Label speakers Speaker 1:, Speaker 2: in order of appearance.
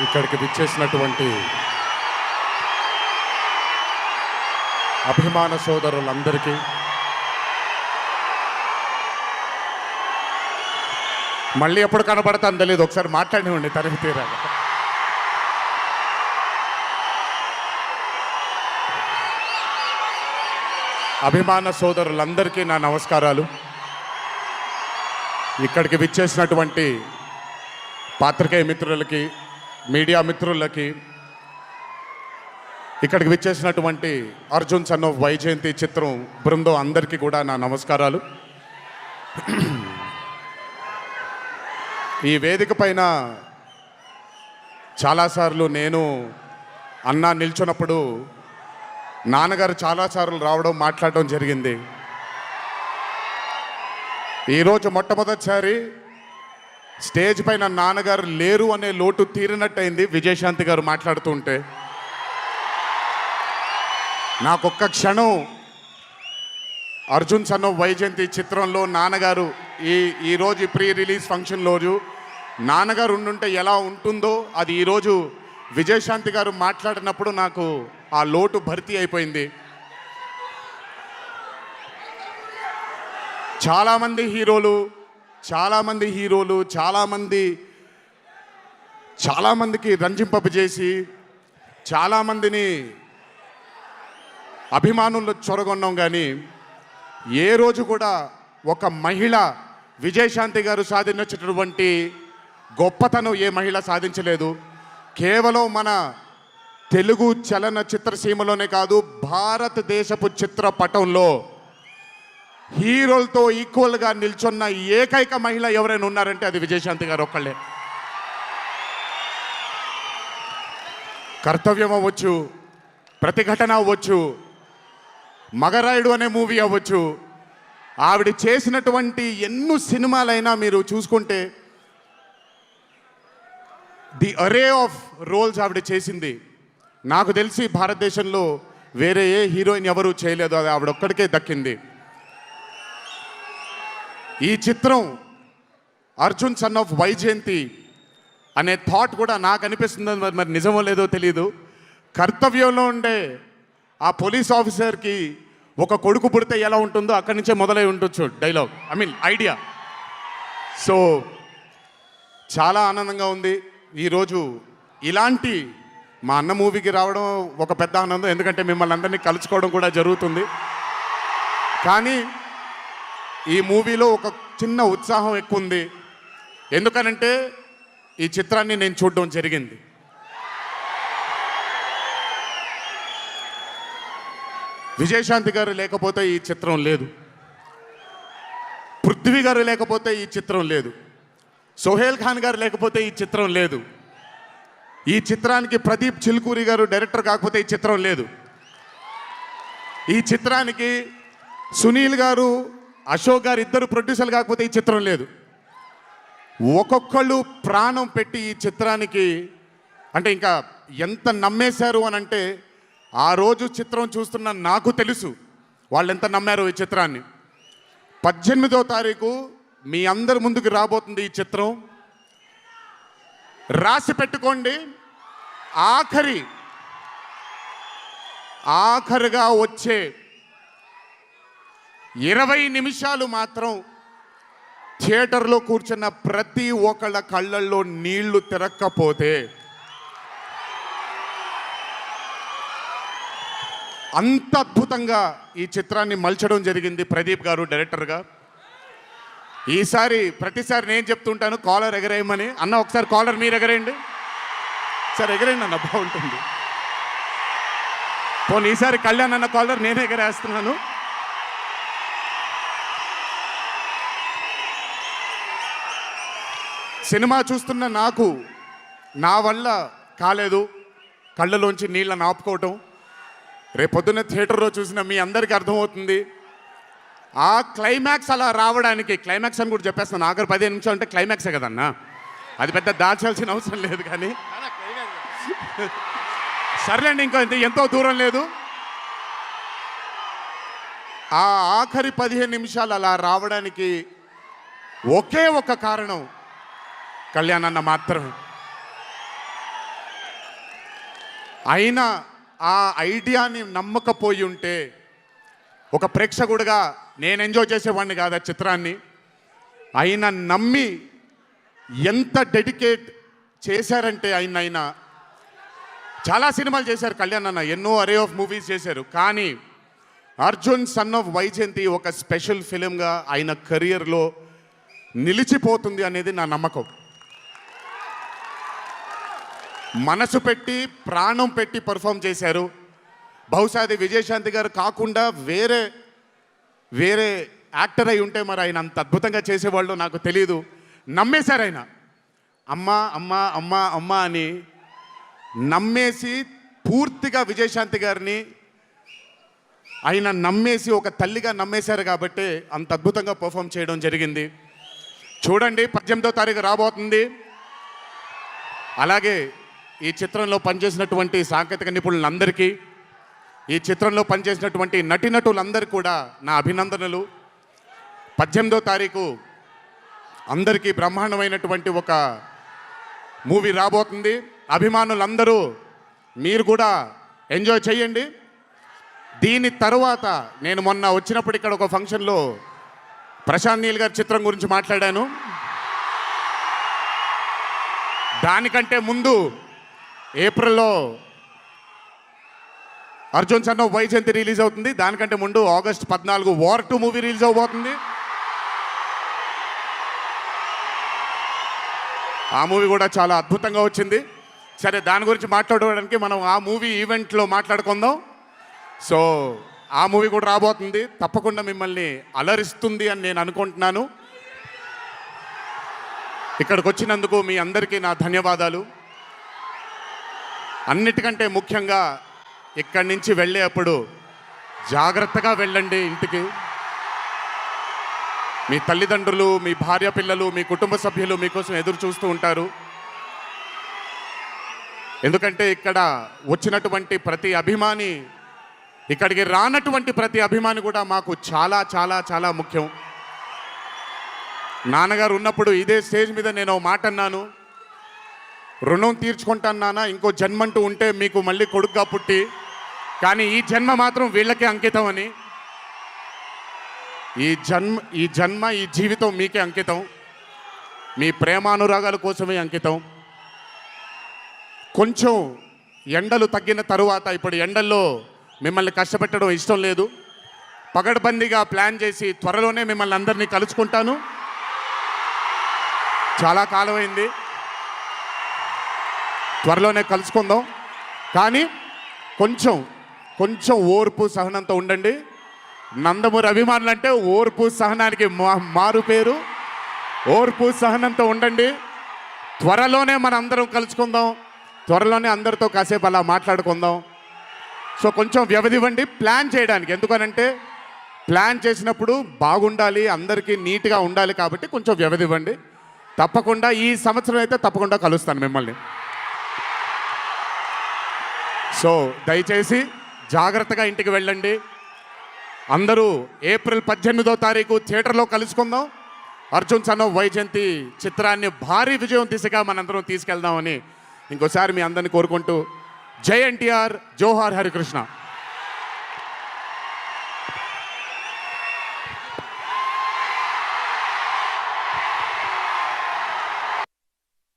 Speaker 1: ఇక్కడికి విచ్చేసినటువంటి అభిమాన సోదరులందరికీ మళ్ళీ ఎప్పుడు కనబడతాను తెలియదు, ఒకసారి మాట్లాడివ్వండి తనివి తీరాలి. అభిమాన సోదరులందరికీ నా నమస్కారాలు. ఇక్కడికి విచ్చేసినటువంటి పాత్రికేయ మిత్రులకి, మీడియా మిత్రులకి, ఇక్కడికి విచ్చేసినటువంటి అర్జున్ సన్ ఆఫ్ వైజయంతి చిత్రం బృందం అందరికీ కూడా నా నమస్కారాలు. ఈ వేదిక పైన చాలాసార్లు నేను అన్నా నిల్చున్నప్పుడు నాన్నగారు చాలాసార్లు రావడం, మాట్లాడడం జరిగింది. ఈరోజు మొట్టమొదటిసారి స్టేజ్ పైన నాన్నగారు లేరు అనే లోటు తీరినట్టయింది విజయశాంతి గారు మాట్లాడుతుంటే. నాకొక్క క్షణం అర్జున్ సన్ ఆఫ్ వైజయంతి చిత్రంలో నాన్నగారు ఈరోజు ప్రీ రిలీజ్ ఫంక్షన్ రోజు నాన్నగారు ఉండుంటే ఎలా ఉంటుందో అది ఈరోజు విజయశాంతి గారు మాట్లాడినప్పుడు నాకు ఆ లోటు భర్తీ అయిపోయింది. చాలామంది హీరోలు చాలామందికి రంజింపజేసి చాలామందిని అభిమానుల్లో చొరగొన్నాం, కానీ ఏ రోజు కూడా ఒక మహిళ విజయశాంతి గారు సాధించినటువంటి గొప్పతనం ఏ మహిళ సాధించలేదు. కేవలం మన తెలుగు చలన చిత్రసీమలోనే కాదు, భారతదేశపు చిత్రపటంలో హీరోలతో ఈక్వల్గా నిల్చున్న ఏకైక మహిళ ఎవరైనా ఉన్నారంటే అది విజయశాంతి గారు ఒక్కళ్ళే. కర్తవ్యం అవ్వచ్చు, ప్రతిఘటన అవ్వచ్చు, మగరాయుడు అనే మూవీ అవ్వచ్చు, ఆవిడ చేసినటువంటి ఎన్నో సినిమాలైనా మీరు చూసుకుంటే ది అరే ఆఫ్ రోల్స్ ఆవిడ చేసింది. నాకు తెలిసి భారతదేశంలో వేరే ఏ హీరోయిన్ ఎవరూ చేయలేదు, అది ఆవిడ ఒక్కడికే దక్కింది. ఈ చిత్రం అర్జున్ సన్ ఆఫ్ వైజయంతి అనే థాట్ కూడా నాకు అనిపిస్తుంది, మరి నిజమో లేదో తెలియదు. కర్తవ్యంలో ఉండే ఆ పోలీస్ ఆఫీసర్కి ఒక కొడుకు పుడితే ఎలా ఉంటుందో అక్కడి నుంచే మొదలై ఉండొచ్చు డైలాగ్, ఐడియా. సో చాలా ఆనందంగా ఉంది ఈరోజు ఇలాంటి మా అన్న మూవీకి రావడం ఒక పెద్ద ఆనందం, ఎందుకంటే మిమ్మల్ని అందరినీ కలుసుకోవడం కూడా జరుగుతుంది. కానీ ఈ మూవీలో ఒక చిన్న ఉత్సాహం ఎక్కువ ఉంది, ఎందుకనంటే ఈ చిత్రాన్ని నేను చూడడం జరిగింది. విజయశాంతి గారు లేకపోతే ఈ చిత్రం లేదు, పృథ్వీ గారు లేకపోతే ఈ చిత్రం లేదు, సోహేల్ ఖాన్ గారు లేకపోతే ఈ చిత్రం లేదు, ఈ చిత్రానికి ప్రదీప్ చిల్కూరి గారు డైరెక్టర్ కాకపోతే ఈ చిత్రం లేదు, ఈ చిత్రానికి సునీల్ గారు, అశోక్ గారు ఇద్దరు ప్రొడ్యూసర్లు కాకపోతే ఈ చిత్రం లేదు. ఒక్కొక్కళ్ళు ప్రాణం పెట్టి ఈ చిత్రానికి, అంటే ఇంకా ఎంత నమ్మేశారు అని అంటే, ఆ రోజు చిత్రం చూస్తున్న నాకు తెలుసు వాళ్ళు ఎంత నమ్మారు ఈ చిత్రాన్ని. 18వ తారీఖు మీ అందరి ముందుకు రాబోతుంది ఈ చిత్రం. రాసి పెట్టుకోండి, ఆఖరిగా వచ్చే 20 నిమిషాలు మాత్రం థియేటర్లో కూర్చున్న ప్రతి ఒక్కళ్ళ కళ్ళల్లో నీళ్లు తిరక్కపోతే, అంత అద్భుతంగా ఈ చిత్రాన్ని మలచడం జరిగింది ప్రదీప్ గారు డైరెక్టర్గా. ప్రతిసారి నేను చెప్తుంటాను కాలర్ ఎగరేయమని. అన్న ఒకసారి కాలర్ మీరు ఎగరేయండి సార్, ఎగరేయండి అన్న, బాగుంటుంది. పోనీ ఈసారి కళ్యాణ్ అన్న కాలర్ నేనే ఎగరేస్తున్నాను. సినిమా చూస్తున్న నాకు నా వల్ల కాలేదు కళ్ళలోంచి నీళ్ళని ఆపుకోవటం. రేపొద్దున్న థియేటర్లో చూసిన మీ అందరికీ అర్థమవుతుంది. ఆ క్లైమాక్స్ అలా రావడానికి, క్లైమాక్స్ అని కూడా చెప్పేస్తున్నాను, ఆఖరి 15 నిమిషాలు అంటే క్లైమాక్సే కదన్నా, అది పెద్ద దాచాల్సిన అవసరం లేదు. కానీ సర్లేండి, ఎంతో దూరం లేదు. ఆ ఆఖరి 15 నిమిషాలు అలా రావడానికి ఒకే ఒక కారణం కళ్యాణ్ అన్న మాత్రమే. అయినా ఆ ఐడియాని నమ్మకపోయి ఉంటే ఒక ప్రేక్షకుడిగా నేను ఎంజాయ్ చేసేవాడిని కాదు ఆ చిత్రాన్ని. అయినా నమ్మి ఎంత డెడికేట్ చేశారంటే ఆయన చాలా సినిమాలు చేశారు కళ్యాణ్ అన్న, ఎన్నో అరే ఆఫ్ మూవీస్ చేశారు. కానీ అర్జున్ సన్ ఆఫ్ వైజయంతి ఒక స్పెషల్ ఫిలింగా ఆయన కెరియర్లో నిలిచిపోతుంది అనేది నా నమ్మకం. మనసు పెట్టి ప్రాణం పెట్టి పర్ఫామ్ చేశారు. బహుశా అది విజయశాంతి గారు కాకుండా వేరే యాక్టర్ అయి ఉంటే మరి ఆయన అంత అద్భుతంగా చేసేవాళ్ళు నాకు తెలియదు. నమ్మేశారు ఆయన. అమ్మా అమ్మా అమ్మా అమ్మా అని నమ్మేసి పూర్తిగా విజయశాంతి గారిని ఆయన నమ్మేసి ఒక తల్లిగా నమ్మేశారు కాబట్టి అంత అద్భుతంగా పర్ఫామ్ చేయడం జరిగింది. చూడండి 18వ తారీఖు రాబోతుంది. అలాగే ఈ చిత్రంలో పనిచేసినటువంటి సాంకేతిక నిపుణులందరికీ, ఈ చిత్రంలో పనిచేసినటువంటి నటీనటులందరికీ కూడా నా అభినందనలు. 18వ తారీఖు అందరికీ బ్రహ్మాండమైనటువంటి ఒక మూవీ రాబోతుంది. అభిమానులందరూ మీరు కూడా ఎంజాయ్ చేయండి. దీని తరువాత నేను మొన్న వచ్చినప్పుడు ఇక్కడ ఒక ఫంక్షన్లో ప్రశాంత్ నీల్ గారి చిత్రం గురించి మాట్లాడాను. దానికంటే ముందు ఏప్రిల్లో Arjun son of Vyjayanthi release అవుతుంది. దానికంటే ముందు ఆగస్ట్ 14 వార్ 2 మూవీ రిలీజ్ అవబోతుంది. ఆ మూవీ కూడా చాలా అద్భుతంగా వచ్చింది. సరే, దాని గురించి మాట్లాడుకోవడానికి మనం ఆ మూవీ ఈవెంట్లో మాట్లాడుకుందాం. సో ఆ మూవీ కూడా రాబోతుంది. తప్పకుండా మిమ్మల్ని అలరిస్తుంది అని నేను అనుకుంటున్నాను. ఇక్కడికి వచ్చినందుకు మీ అందరికీ నా ధన్యవాదాలు. అన్నిటికంటే ముఖ్యంగా ఇక్కడి నుంచి వెళ్ళేటప్పుడు జాగ్రత్తగా వెళ్ళండి ఇంటికి. మీ తల్లిదండ్రులు, మీ భార్య పిల్లలు, మీ కుటుంబ సభ్యులు మీకోసం ఎదురు చూస్తూ ఉంటారు. ఎందుకంటే ఇక్కడ వచ్చినటువంటి ప్రతి అభిమాని, ఇక్కడికి రానటువంటి ప్రతి అభిమాని కూడా మాకు చాలా చాలా చాలా ముఖ్యం. నాన్నగారు ఉన్నప్పుడు ఇదే స్టేజ్ మీద నేను మాట అన్నాను, రుణం తీర్చుకుంటాను నాన్న, ఇంకో జన్మంటూ ఉంటే మీకు మళ్ళీ కొడుకుగా పుట్టి, కానీ ఈ జన్మ మాత్రం వీళ్ళకే అంకితం అని. ఈ జన్మ ఈ జీవితం మీకే అంకితం, మీ ప్రేమానురాగాల కోసమే అంకితం. కొంచెం ఎండలు తగ్గిన తరువాత, ఇప్పుడు ఎండల్లో మిమ్మల్ని కష్టపెట్టడం ఇష్టం లేదు, పగడ్బందీగా ప్లాన్ చేసి త్వరలోనే మిమ్మల్ని అందరినీ కలుసుకుంటాను. చాలా కాలమైంది, త్వరలోనే కలుసుకుందాం. కానీ కొంచెం ఓర్పు సహనంతో ఉండండి. నందమూరి అభిమానులు అంటే ఓర్పు సహనానికి మారు పేరు. ఓర్పు సహనంతో ఉండండి. త్వరలోనే మన అందరం కలుసుకుందాం, త్వరలోనే అందరితో కాసేపు అలా మాట్లాడుకుందాం. సో కొంచెం వ్యవధి ఇవ్వండి ప్లాన్ చేయడానికి. ఎందుకనంటే ప్లాన్ చేసినప్పుడు బాగుండాలి, అందరికీ నీట్గా ఉండాలి, కాబట్టి కొంచెం వ్యవధి ఇవ్వండి. తప్పకుండా ఈ సంవత్సరం అయితే తప్పకుండా కలుస్తాను మిమ్మల్ని. సో దయచేసి జాగ్రత్తగా ఇంటికి వెళ్ళండి. అందరూ ఏప్రిల్ 18వ తారీఖు థియేటర్లో కలుసుకుందాం. అర్జున్ సన్ ఆఫ్ వైజయంతి చిత్రాన్ని భారీ విజయం దిశగా మనందరం తీసుకెళ్దామని ఇంకోసారి మీ అందరిని కోరుకుంటూ, జై ఎన్టీఆర్, జోహార్ హరికృష్ణ.